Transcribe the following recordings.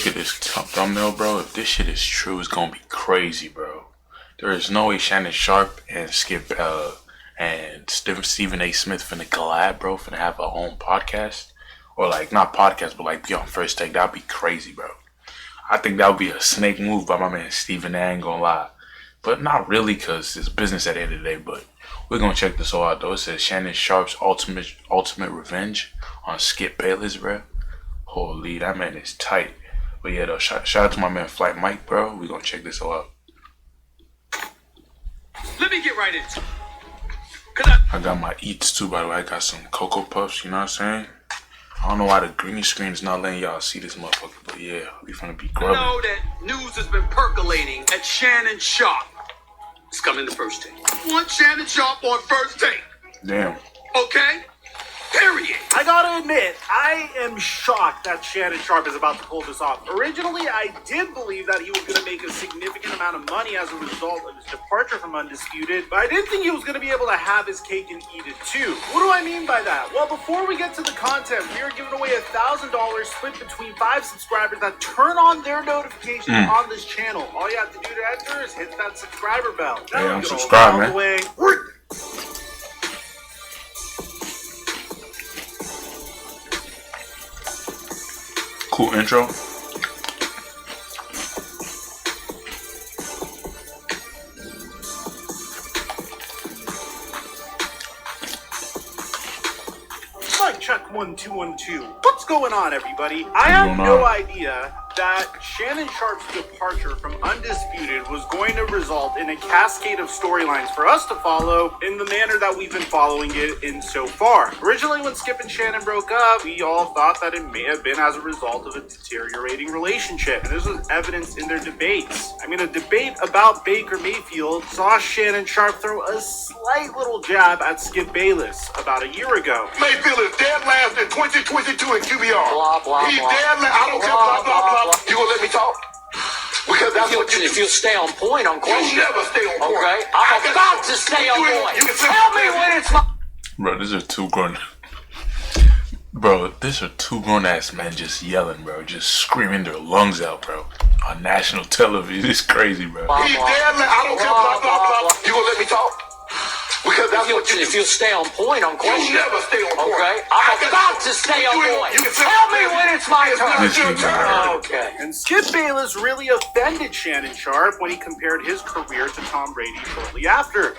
look at this thumbnail, bro. If this shit is true, it's gonna be crazy, bro. There is no way Shannon Sharpe and and Stephen A. Smith finna collab, bro. Finna have a own podcast. Or like, not podcast, but like be on First Take. That'd be crazy, bro. I think that would be a snake move by my man Stephen A. I ain't gonna lie. But not really, because it's business at the end of the day. But we're gonna check this all out, though. It says Shannon Sharpe's ultimate revenge on Skip Bayless, bro. Holy, that man is tight. But yeah, though, shout out to my man Flight Mike, bro. We're gonna check this all out. Let me get right into it. I got my eats too, by the way. I got some Cocoa Puffs, you know what I'm saying? I don't know why the green screen is not letting y'all see this motherfucker, but yeah, we finna be grubbing. I know that news has been percolating at Shannon Sharpe. It's coming to First Take. Want Shannon Sharpe on First Take. Damn. Okay? Period. I gotta admit, I am shocked that Shannon Sharpe is about to pull this off. Originally, I did believe that he was gonna make a significant amount of money as a result of his departure from Undisputed, but I didn't think he was gonna be able to have his cake and eat it too. What do I mean by that? Well, before we get to the content, we are giving away $1,000 split between 5 subscribers that turn on their notifications on this channel. All you have to do to enter is hit that subscriber bell. Yeah, I'm subscribed, man. Cool intro. Mic check 1 2 1 2. What's going on, everybody? I had no idea that Shannon Sharpe's departure from Undisputed was going to result in a cascade of storylines for us to follow in the manner that we've been following it in so far. Originally, when Skip and Shannon broke up, we all thought that it may have been as a result of a deteriorating relationship, and this was evidenced in their debates. I mean, a debate about Baker Mayfield saw Shannon Sharpe throw a slight little jab at Skip Bayless about a year ago. Mayfield is dead last in 2022 in QBR. Blah, blah, He's blah. dead last. I don't care, blah, blah, blah. You gonna let me talk? Because that's what you If you'll stay on point on questions. You never stay on point. Okay, I'm about to stay on point. You can Tell me when it's my... Bro, these are two grown... Bro, these are two grown-ass men just yelling, bro. Just screaming their lungs out, bro. On national television. It's crazy, bro. He's dead last. I don't care, blah, blah, blah. You gonna let me talk? Because that's what you If you'll stay on point on questions. You never stay on point. Okay, I'm about to stay on point. Tell me when it's my turn. Okay. And Skip Bayless really offended Shannon Sharpe when he compared his career to Tom Brady shortly after.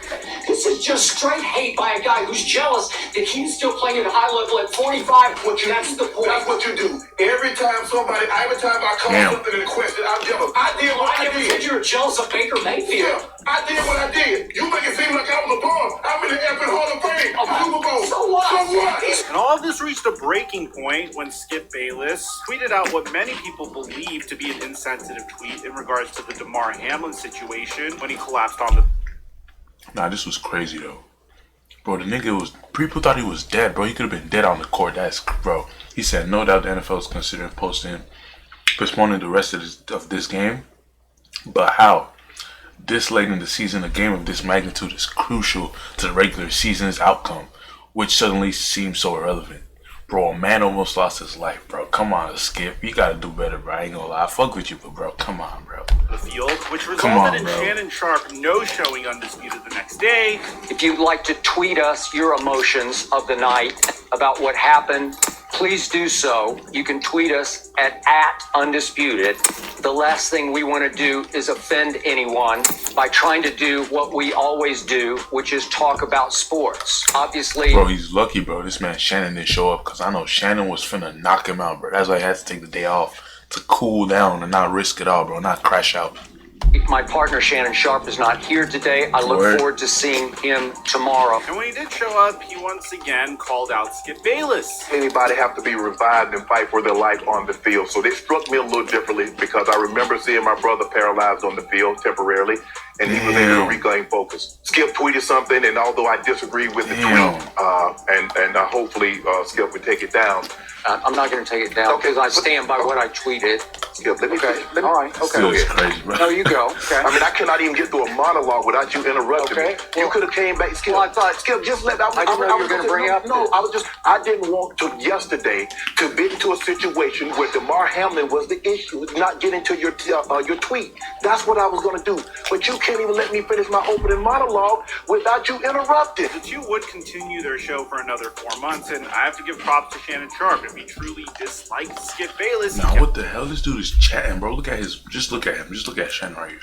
This is just straight hate by a guy who's jealous that he's still playing at a high level at 45. That's the point. That's what you do. Every time I call something in question, I'm jealous. I did what I never did. said you were jealous of Baker Mayfield. Yeah, I did what I did. You make it seem like I was a bum. I'm in the effing Hall of Fame. Super Bowl. So what? So what? And all of this reached a breaking point when Skip Bayless tweeted out what many people believe to be an insensitive tweet in regards to the Damar Hamlin situation when he collapsed on the... Nah, this was crazy, though. Bro, the nigga was... People thought he was dead, bro. He could have been dead on the court. That's... Bro, he said no doubt the NFL is considering postponing the rest of this game. But how? This late in the season, a game of this magnitude is crucial to the regular season's outcome, which suddenly seems so irrelevant. Bro, a man almost lost his life, bro. Come on, Skip. You gotta do better, bro. I ain't gonna lie. I fuck with you, but bro, come on, bro. The field, which resulted in Shannon Sharpe no-showing Undisputed the next day. If you'd like to tweet us your emotions of the night about what happened, please do so. You can tweet us at @Undisputed. The last thing we want to do is offend anyone by trying to do what we always do, which is talk about sports. Obviously... Bro, he's lucky, bro. This man Shannon didn't show up because I know Shannon was finna knock him out, bro. That's why he had to take the day off to cool down and not risk it all, bro. Not crash out. My partner Shannon Sharpe is not here today. I look forward to seeing him tomorrow. And when he did show up, he once again called out Skip Bayless. Anybody have to be revived and fight for their life on the field. So they struck me a little differently because I remember seeing my brother paralyzed on the field temporarily, and he was able to regain focus. Skip tweeted something, and although I disagree with the tweet, and hopefully Skip would take it down, I'm not going to take it down because I stand by what I tweeted. Skip, let me. All right. Okay. This is crazy, bro. No, you go. Okay. I mean, I cannot even get through a monologue without you interrupting me. You could have came back, Skip. Well, I thought- Skip, just let. I didn't know you were gonna bring it up. No, I didn't want to yesterday to get into a situation where DeMar Hamlin was the issue, not getting to your tweet. That's what I was gonna do. But you can't even let me finish my opening monologue without you interrupting. The two would continue their show for another 4 months, and I have to give props to Shannon Sharpe. If he truly disliked Skip Bayless, Now what the hell? This dude is chatting, bro. Look at his. Just look at him. Just look at Shannon right here.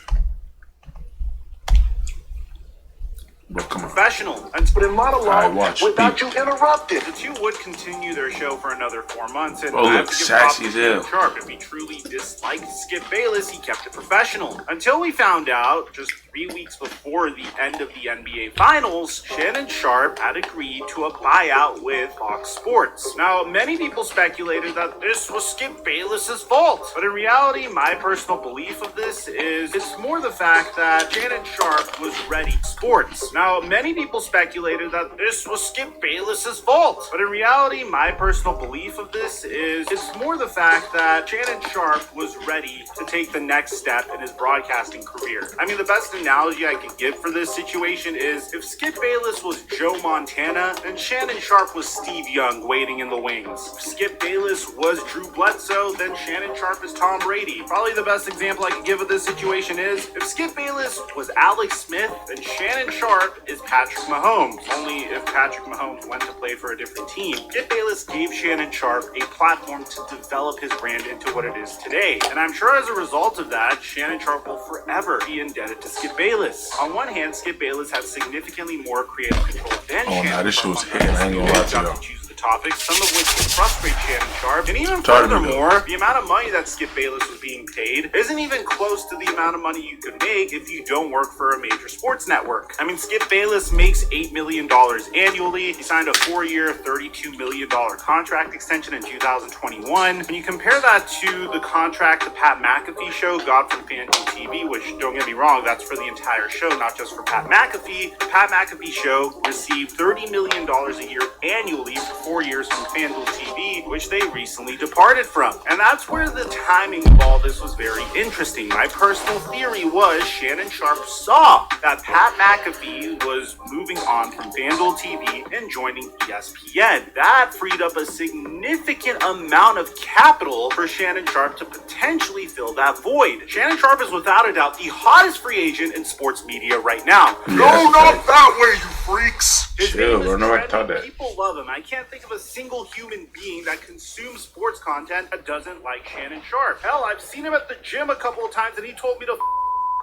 Bro, come on. professional. But in monologue without you interrupting. The two would continue their show for another 4 months, and Oh, I have look, to give sassy props as to hell. Sharp. If he truly disliked Skip Bayless, he kept it professional. Until we found out, just 3 weeks before the end of the NBA Finals, Shannon Sharpe had agreed to a buyout with Fox Sports. Now, many people speculated that this was Skip Bayless's fault, but in reality, my personal belief of this is it's more the fact that Shannon Sharpe was ready sports. Now, many people speculated that this was Skip Bayless's fault, but in reality, my personal belief of this is it's more the fact that Shannon Sharpe was ready to take the next step in his broadcasting career. I mean, the best analogy I could give for this situation is if Skip Bayless was Joe Montana, then Shannon Sharpe was Steve Young waiting in the wings. If Skip Bayless was Drew Bledsoe, then Shannon Sharpe is Tom Brady. Probably the best example I could give of this situation is if Skip Bayless was Alex Smith, then Shannon Sharpe is Patrick Mahomes. Only if Patrick Mahomes went to play for a different team. Skip Bayless gave Shannon Sharpe a platform to develop his brand into what it is today. And I'm sure as a result of that, Shannon Sharpe will forever be indebted to Skip Bayless. On one hand, Skip Bayless had significantly more creative control than Shannon nah, this shit was Sharpe. hitting. I ain't gonna lie to Got y'all. choose the topics, some of which would frustrate Shannon Sharpe. And even Tired of it, furthermore, the amount of money that Skip Bayless was being paid isn't even close to the amount of money you could make if you don't work for a major sports network. I mean, Skip Bayless makes $8 million annually. He signed a 4-year, $32 million contract extension in 2021. When you compare that to the contract the Pat McAfee show got from FanDuel TV, which, don't get me wrong, that's for the entire show, not just for Pat McAfee. The Pat McAfee show received $30 million a year annually for 4 years from FanDuel TV, which they recently departed from. And that's where the timing of all this was very interesting. My personal theory was Shannon Sharpe saw that Pat McAfee was moving on from FanDuel TV and joining ESPN. That freed up a significant amount of capital for Shannon Sharpe to potentially fill that void. Shannon Sharpe is without a doubt the hottest free agent in sports media right now. No, not that way, you freaks. His Chill, name is bro. No, I trending. thought that. People love him. I can't think of a single human being that consumes sports content that doesn't like Shannon Sharpe. Hell, I've seen him at the gym a couple of times and he told me to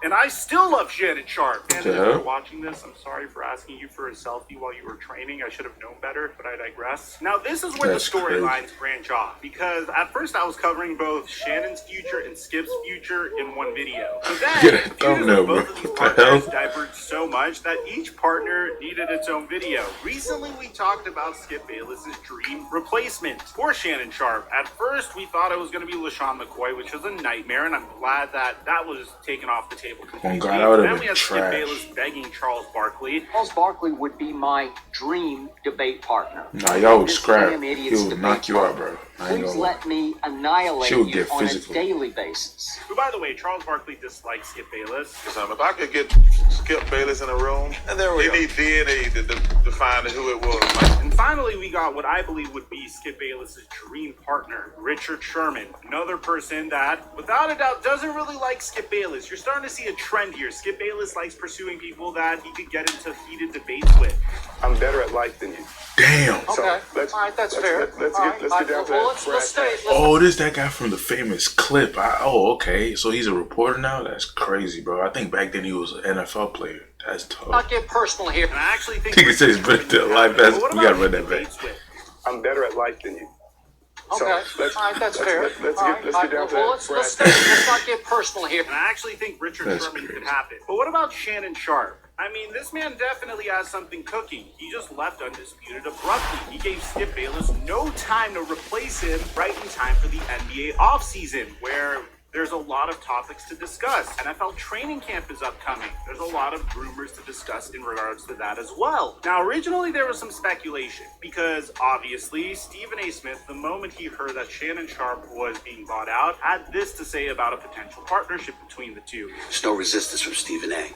and I still love Shannon Sharpe. And if you're watching this, I'm sorry for asking you for a selfie while you were training. I should have known better, but I digress. Now, this is where That's the storylines branch off. Because at first I was covering both Shannon's future and Skip's future in one video. So then, Get a the futures thumbnail, of both bro. of these What the hell? partners diverged so much that each partner needed its own video. Recently, we talked about Skip Bayless's dream replacement for Shannon Sharpe. At first, we thought it was going to be LaShawn McCoy, which was a nightmare, and I'm glad that that was taken off the table completely. God, that would've Then been we had Skip trash. Bayless begging Charles Barkley. Charles Barkley would be my dream debate partner. Nah, y'all would This scrap. damn He idiot's would debate knock you out, partner. bro. I ain't Please gonna let me annihilate She would you get on physical. a daily basis. Who, by the way, Charles Barkley dislikes Skip Bayless. If I could get Skip Bayless in a room, And there we you go. need DNA to define who it was. And finally, we got what I believe would be Skip Bayless's dream partner, Richard Sherman. Another person that, without a doubt, doesn't really like Skip Bayless. You're starting to see a trend here. Skip Bayless likes pursuing people that he could get into heated debates with. I'm better at life than you. Damn. Okay. let's- All right, that's let's- fair. let's All get- right. let's get down to Well, that let's stay. brass Oh, this that guy from the famous clip. Okay. So he's a reporter now? That's crazy, bro. I think back then he was an NFL player. That's tough. Not get personal here. And I actually think... He can say he's better than life. But what We gotta about run that back. debates with? I'm better at life than you. Okay. All right, that's fair. Let's All get right. down to Well, that let's brass stay. Let's not get personal here. And I actually think Richard That's Sherman crazy. could happen. But what about Shannon Sharpe? I mean, this man definitely has something cooking. He just left Undisputed abruptly. He gave Skip Bayless no time to replace him right in time for the NBA offseason, where There's a lot of topics to discuss. NFL training camp is upcoming. There's a lot of rumors to discuss in regards to that as well. Now, originally there was some speculation because obviously Stephen A. Smith, the moment he heard that Shannon Sharpe was being bought out, had this to say about a potential partnership between the two. There's no resistance from Stephen A.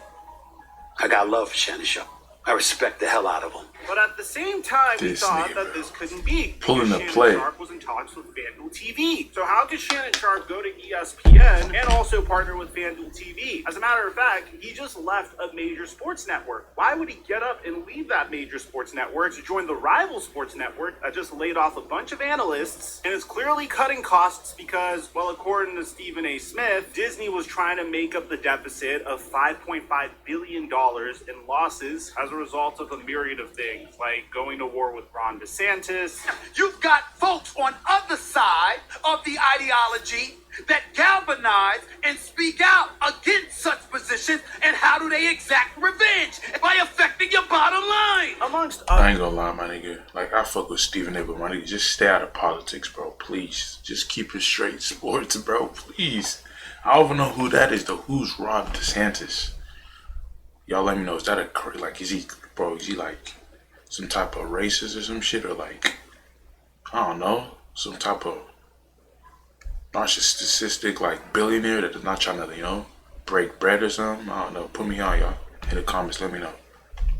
I got love for Shannon Sharpe. I respect the hell out of him. But at the same time, we This thought nigga, that this couldn't be. pulling the Shannon play. Sharpe was in talks with FanDuel TV. So how could Shannon Sharpe go to ESPN and also partner with FanDuel TV? As a matter of fact, he just left a major sports network. Why would he get up and leave that major sports network to join the rival sports network that just laid off a bunch of analysts and is clearly cutting costs because, well, according to Stephen A. Smith, Disney was trying to make up the deficit of $5.5 billion in losses as a result of a myriad of things, like going to war with Ron DeSantis. You've got folks on other side of the ideology that galvanize and speak out against such positions, and how do they exact revenge? By affecting your bottom line. Amongst I other ain't gonna lie, my nigga. Like, I fuck with Stephen A, but my nigga, just stay out of politics, bro. Please. Just keep it straight sports, bro. Please. I don't even know who that is, though. Who's Ron DeSantis? Y'all let me know. Is that is he like some type of racist or some shit? Or like, I don't know, some type of narcissistic, like, billionaire that is not trying to, break bread or something? I don't know. Put me on, y'all. In the comments, let me know.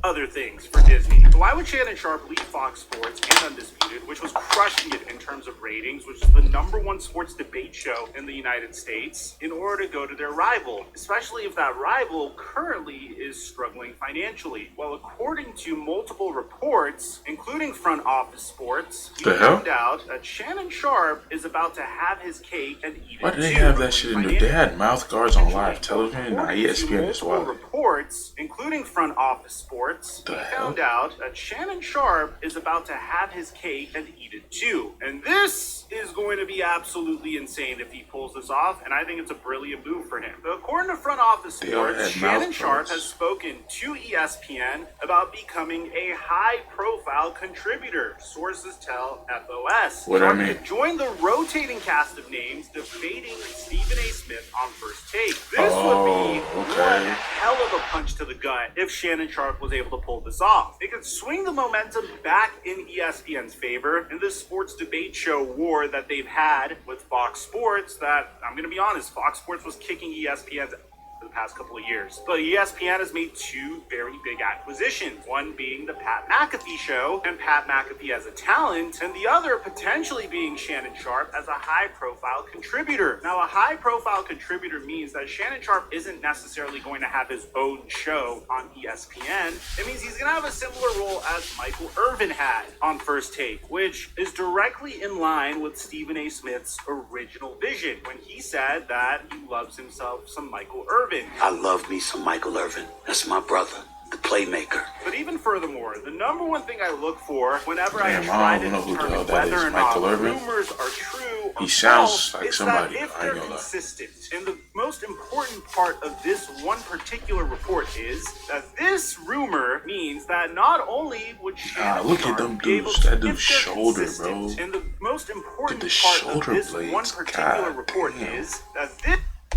other things for Disney. So why would Shannon Sharpe leave Fox Sports and Undisputed, which was crushing it in terms of ratings, which is the #1 sports debate show in the United States, in order to go to their rival, especially if that rival currently is struggling financially? Well, according to multiple reports, including Front Office Sports, we found out that Shannon Sharpe is about to have his cake and eat it. Why did they have that shit in there? They had mouth guards on live television? Nah, ESPN as well. Reports, including Front Office Sports, we found out that Shannon Sharpe is about to have his cake and eat it too. And this is going to be absolutely insane if he pulls this off, and I think it's a brilliant move for him. So according to Front Office Sports, Shannon Sharpe has spoken to ESPN about becoming a high-profile contributor. Sources tell FOS. What Sharpe I mean? could join the rotating cast of names debating Stephen A. Smith on First Take. This would be one hell of a punch to the gut if Shannon Sharpe was able to pull this off. It could swing the momentum back in ESPN's favor in this sports debate show war that they've had with Fox Sports. That, I'm going to be honest, Fox Sports was kicking ESPN's for the past couple of years. But ESPN has made two very big acquisitions, one being the Pat McAfee show and Pat McAfee as a talent, and the other potentially being Shannon Sharpe as a high-profile contributor. Now, a high-profile contributor means that Shannon Sharpe isn't necessarily going to have his own show on ESPN. It means he's going to have a similar role as Michael Irvin had on First Take, which is directly in line with Stephen A. Smith's original vision when he said that he loves himself some Michael Irvin. I love me some Michael Irvin. That's my brother, the playmaker. But even furthermore, the #1 thing I look for whenever I Damn, try I to don't know who the hell determine that whether is. or not Michael Irvin? rumors are true or He sounds false, like is somebody. that if I ain't they're gonna lie. consistent. And the most important part of this one particular report is that this rumor means that not only would Shannon look at Sharpe them be able dudes. to, That if dude's they're shoulder, consistent, bro. and the most important The part of shoulder this blades. one particular God report damn. is that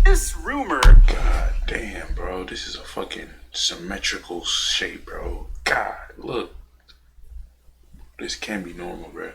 this rumor God damn, bro. This is a fucking symmetrical shape, bro. God, look. This can't be normal, bro.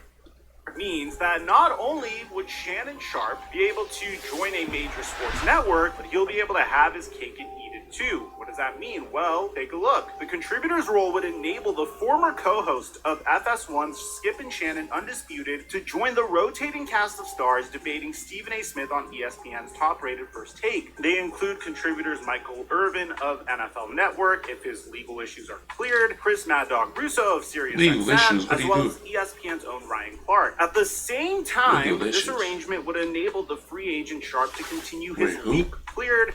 means that not only would Shannon Sharpe be able to join a major sports network, but he'll be able to have his cake and eat it too. What does that mean? Well, take a look. The contributor's role would enable the former co-host of FS1's Skip and Shannon Undisputed to join the rotating cast of stars debating Stephen A. Smith on ESPN's top-rated First Take. They include contributors Michael Irvin of NFL Network, if his legal issues are cleared, Chris Mad Dog Russo of Sirius XM, as well as ESPN's own Ryan Clark. At the same time, this arrangement would enable the free agent Sharpe to continue his league-cleared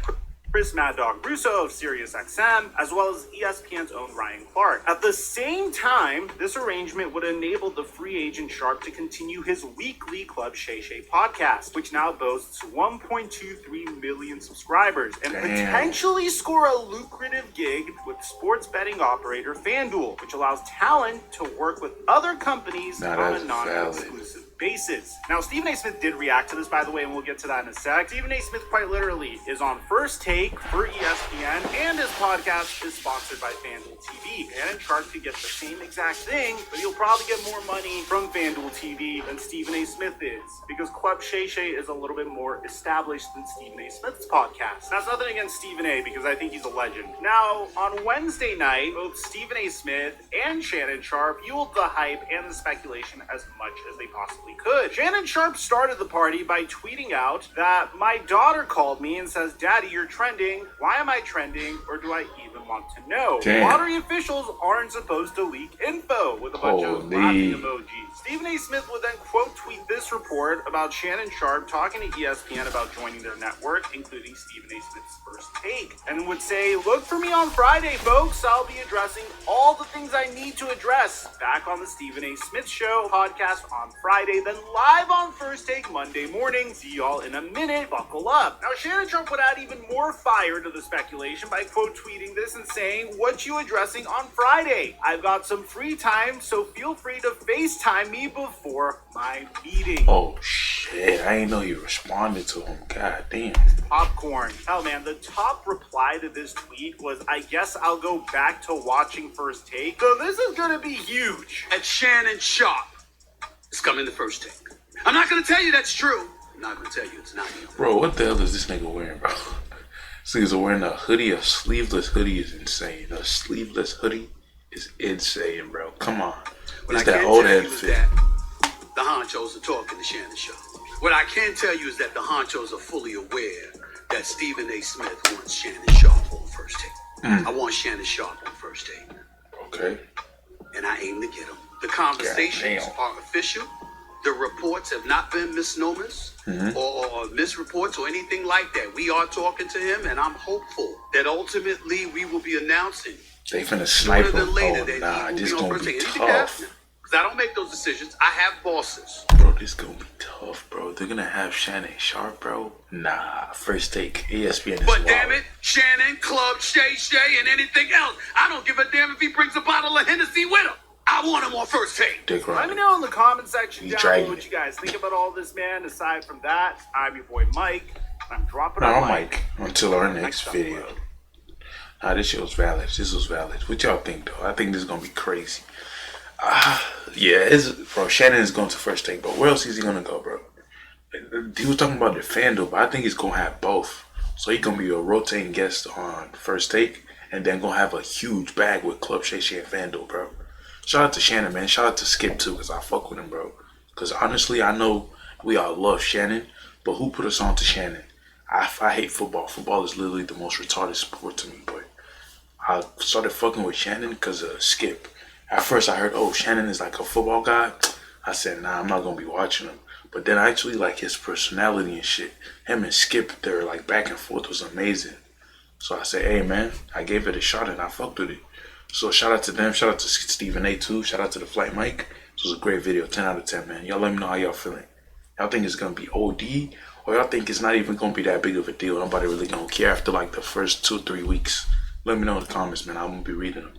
Chris Mad Dog Russo of Sirius XM, as well as ESPN's own Ryan Clark. At the same time, this arrangement would enable the free agent Sharpe to continue his weekly Club Shay podcast, which now boasts 1.23 million subscribers, and potentially score a lucrative gig with sports betting operator FanDuel, which allows talent to work with other companies on a non-exclusive basis. Now, Stephen A. Smith did react to this, by the way, and we'll get to that in a sec. Stephen A. Smith, quite literally, is on First Take for ESPN, and his podcast is sponsored by FanDuel TV. Shannon Sharpe could get the same exact thing, but he'll probably get more money from FanDuel TV than Stephen A. Smith is, because Club Shay Shay is a little bit more established than Stephen A. Smith's podcast. That's nothing against Stephen A., because I think he's a legend. Now, on Wednesday night, both Stephen A. Smith and Shannon Sharpe fueled the hype and the speculation as much as they possibly could. Shannon Sharpe started the party by tweeting out that my daughter called me and says, "Daddy, you're trending. Why am I trending? Or do I even want to know?" Damn. Lottery officials aren't supposed to leak info, with a bunch of laughing emojis. Stephen A. Smith would then quote tweet this report about Shannon Sharpe talking to ESPN about joining their network, including Stephen A. Smith's First Take, and would say, "Look for me on Friday, folks. I'll be addressing all the things I need to address back on the Stephen A. Smith Show podcast on Friday, then live on First Take Monday morning. See y'all in a minute. Buckle up." Now, Shannon Sharpe would add even more fire to the speculation by quote tweeting this and saying, "What you addressing on Friday? I've got some free time, so feel free to FaceTime me before my meeting." Oh shit, I didn't know you responded to him. God damn. Popcorn. Hell, man, the top reply to this tweet was, "I guess I'll go back to watching First Take." So this is gonna be huge. At Shannon Sharpe is coming to First Take. I'm not going to tell you that's true. I'm not going to tell you it's not either. Bro, what the hell is this nigga wearing, bro? This nigga's wearing a hoodie. A sleeveless hoodie is insane. A sleeveless hoodie is insane, bro. Come on. What It's I that can old tell you head is fit. that the honchos are talking to Shannon Sharpe. What I can tell you is that the honchos are fully aware that Stephen A. Smith wants Shannon Sharpe on First Take. I want Shannon Sharpe on First Take. Okay. And I aim to get him. The conversations Goddamn. are official. The reports have not been misnomers or misreports or anything like that. We are talking to him, and I'm hopeful that ultimately we will be announcing They finna sooner snipe than him. later Oh, that nah, he will this be on gonna First be Take. tough. Because I don't make those decisions. I have bosses. Bro, this gonna be tough, bro. They're gonna have Shannon Sharpe, bro. Nah, First Take. ESPN is But wild. damn it, Shannon, Club, Shay Shay, and anything else. I don't give a damn if he brings a bottle of Hennessy with him. I want him on First Take. Dick Let me riding. know in the comment section He's down dragging below what it. you guys think about all this, man. Aside from that, I'm your boy Mike. I'm dropping No, on I'm Mike. Mike. Until our next Next up, video. bro. Nah, this shit was valid. This was valid. What y'all think, though? I think this is gonna be crazy. Yeah, bro. Shannon is going to First Take, but where else is he gonna go, bro? He was talking about the FanDuel, but I think he's gonna have both. So he's gonna be a rotating guest on First Take, and then gonna have a huge bag with Club Shay Shay and FanDuel, bro. Shout out to Shannon, man. Shout out to Skip too, cause I fuck with him, bro. Cause honestly, I know we all love Shannon, but who put us on to Shannon? I hate football. Football is literally the most retarded sport to me, boy. I started fucking with Shannon because of Skip. At first, I heard, oh, Shannon is like a football guy. I said, nah, I'm not gonna be watching him. But then I actually like his personality and shit. Him and Skip, their like back and forth was amazing. So I said, hey man, I gave it a shot and I fucked with it. So shout out to them. Shout out to Stephen A. too. Shout out to the Flight Mike. This was a great video. 10 out of 10, man. Y'all let me know how y'all feeling. Y'all think it's gonna be OD, or y'all think it's not even gonna be that big of a deal? Nobody really gonna care after like the first 2-3 weeks. Let me know in the comments, man. I'm gonna be reading them.